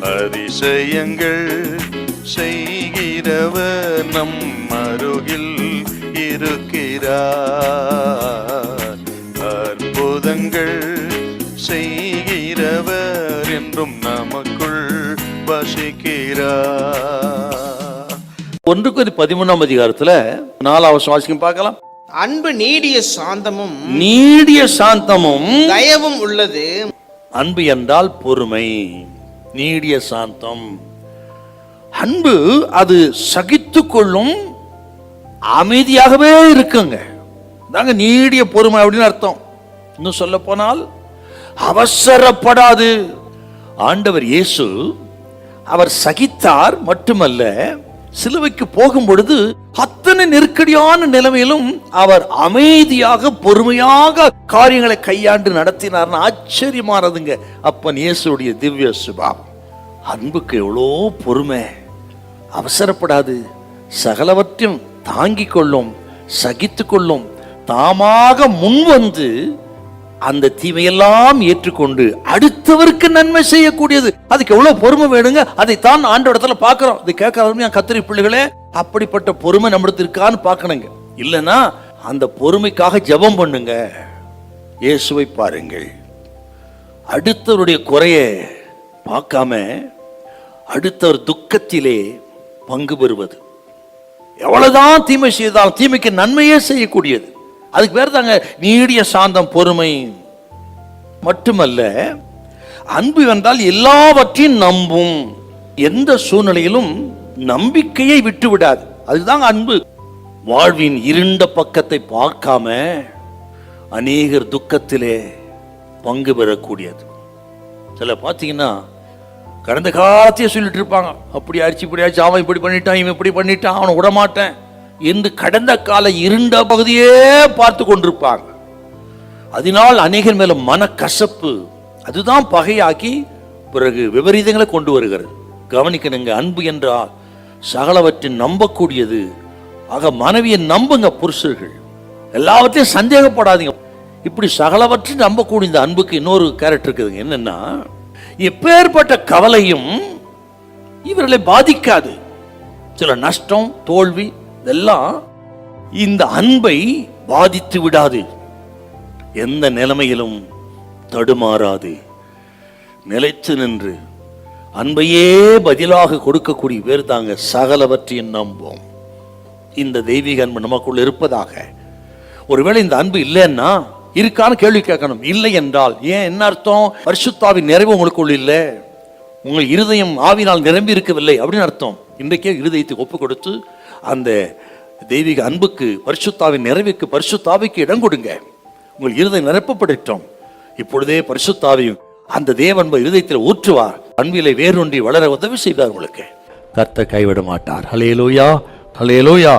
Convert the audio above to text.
அதிசயங்கள் செய்கிறவர் நம் அருகில் இருக்கிறார். அற்புதங்கள் செய்கிறவர் என்றும் நமக்குள் வசிக்கிறார். 1 கொரிந்தியர் 13 4 வாசிக்கும் பார்க்கலாம். அன்பு நீடிய சாந்தமும் தயவும் உள்ளது. அன்பு என்றால் பொறுமை, நீடிய சாந்தம். அன்பு அது சகித்து கொள்ளும், அமைதியாகவே இருக்குங்க. தாங்க நீடிய பொறுமை அப்படின்னு அர்த்தம். இன்னும் சொல்ல போனால் அவசரப்படாது. ஆண்டவர் இயேசு அவர் சகித்தார் மட்டுமல்ல, சிலுவைக்கு போகும் பொழுது அத்தனை நெருக்கடியான நிலைமையிலும் அவர் அமைதியாக பொறுமையாக காரியங்களை கையாண்டு நடத்தினார்னு ஆச்சரியமானதுங்க அப்பன் இயேசுடைய திவ்ய சுபாவம். அன்புக்கு எவ்வளோ பொறுமை, அவசரப்படாது, சகலவற்றையும் தாங்கிக் கொள்ளும், சகித்து கொள்ளும், தாமாக முன்வந்து அந்த தீமையெல்லாம் ஏற்றுக்கொண்டு அடுத்தவருக்கு நன்மை செய்யக்கூடியது. அதுக்கு எவ்வளவு பொறுமை வேணுங்க. அதைத்தான் ஆண்டவரிடத்துல பார்க்கிறோம். இதை கேட்கறவங்க கத்திரி பிள்ளைகளே, அப்படிப்பட்ட பொறுமை நம்மளுக்கு இருக்கான்னு பார்க்கணுங்க. இல்லைன்னா அந்த பொறுமைக்காக ஜெபம் பண்ணுங்க. இயேசுவை பாருங்கள். அடுத்தவருடைய குறைய பார்க்காம அடுத்தவர் துக்கத்திலே பங்கு பெறுவது. எவ்வளவுதான் தீமை செய்தாலும் தீமைக்கு நன்மையே செய்யக்கூடியது. அதுக்கு பேர் தாங்க நீடிய சாந்தம், பொறுமை. மட்டுமல்ல, அன்பு என்றால் எல்லாவற்றையும் நம்பும். எந்த சூழ்நிலையிலும் நம்பிக்கையை விட்டு விடாது. அதுதாங்க அன்பு. வாழ்வின் இருண்ட பக்கத்தை பார்க்காம அநேகர் துக்கத்திலே பங்கு பெறக்கூடியது. சில பார்த்தீங்கன்னா கடந்த காலத்தையே சொல்லிட்டு இருப்பாங்க, அப்படி ஆச்சு இப்படி ஆச்சு, அவன் இப்படி பண்ணிட்டான், இவன் இப்படி பண்ணிட்டான், அவனை விடமாட்டேன் என்று கடந்த கால இருண்ட பகுதியே பார்த்து கொண்டிருப்பாங்க. அதனால் அநேகர் மேல மனக்கசப்பு, அதுதான் பகையாக்கி பிறகு விபரீதங்களை கொண்டு வருகிறது. கவனிக்கணுங்க, அன்பு என்றால் சகலவற்றின் நம்பக்கூடியது. ஆக மனைவியை நம்புங்க புருஷர்கள், எல்லாவற்றையும் சந்தேகப்படாதீங்க. இப்படி சகலவற்றையும் நம்பக்கூடிய இந்த அன்புக்கு இன்னொரு கேரக்டர் இருக்குதுங்க. என்னன்னா, எப்பேற்பட்ட கவலையும் இவர்களை பாதிக்காது. சில நஷ்டம், தோல்வி இதெல்லாம் இந்த அன்பை பாதித்து விடாது. எந்த நிலைமையிலும் தடுமாறாது, நிலைத்து நின்று அன்பையே பதிலாக கொடுக்கக்கூடிய பேர் தாங்க சகலவற்றையும் நம்பும். இந்த தெய்வீக அன்பு நமக்குள்ள இருப்பதாக. ஒருவேளை இந்த அன்பு இல்லைன்னா இருக்கான்னு கேள்வி கேட்கணும். இல்லை என்றால் ஏன், என்ன அர்த்தம்? பரிசுத்தாவின் நிறைவு உங்களுக்குள்ள இல்லை, உங்கள் இருதயம் ஆவினால் நிரம்பி இருக்கவில்லை அப்படின்னு அர்த்தம். இன்றைக்கே இருதயத்தை ஒப்பு கொடுத்து அந்த தெய்வீக அன்புக்கு, பரிசுத்தாவின் நிறைவுக்கு, பரிசுத்தாவிக்கு இடம் கொடுங்க. உங்கள் இருதயம் நிரப்பப்படட்டும். இப்பொழுதே பரிசுத்தாவியும் அந்த தேவன்பை இருதயத்தில் ஊற்றுவார். அன்பிலே வேரூன்றி வளர உதவி செய்வார். உங்களுக்கு கர்த்தர் கைவிட மாட்டார். ஹல்லேலூயா, ஹல்லேலூயா.